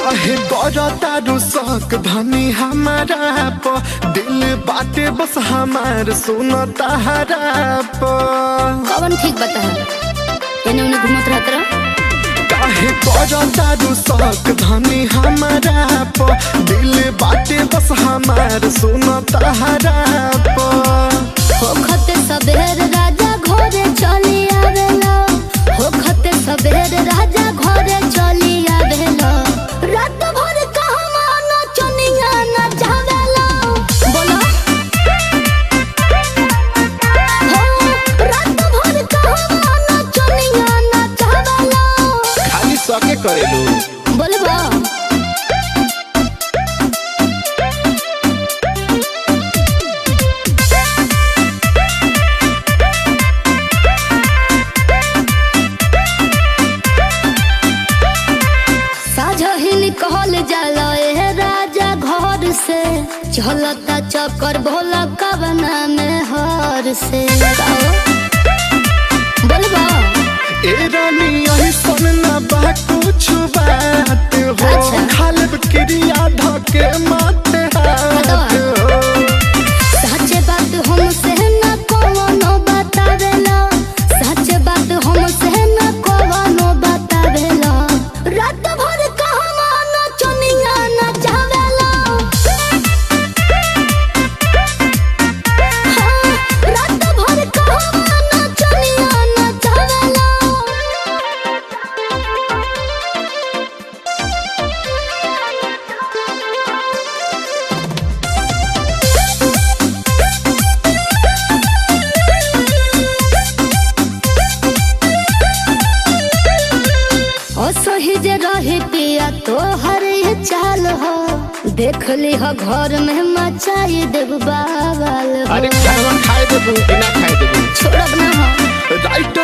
काहे तारू शौक धनी हमारा प दिल बाटे बस हमार सुन तहरा प कौन ठीक बता एने उन्हें घूमत रहत रह। काहे तारू शौक धनी हमारा प दिल बाटे बस हमार सुन तहरा प होखते सबेर राजा घरे चली आवेला, होखते सबेर राजा घरे चली आवेला, रात भर कहवा नचनिया नचावेला। बोलो हो रात भर कहवा नचनिया नचावेला। खाली सके करेलू बोलबा कहल जाला ए राजा घर से चलता चक्कर भोला कवना में हर से बोलबा ए रानी यही सुनना बा कुछ बात हो। अच्छा। खालब क्रिया धके माथे हाथ हो। सच्चे बात हमसे न कोनो बतावेला, सच्चे बात हमसे न कोनो बतावेला, रात भर सही जे रही पिया तो हर चाल हो, देख ली हो घर में मचाई देव बावल हो। अरे खाना खाए देबू कि ना खाए देबू छोड़ब ना हो राइट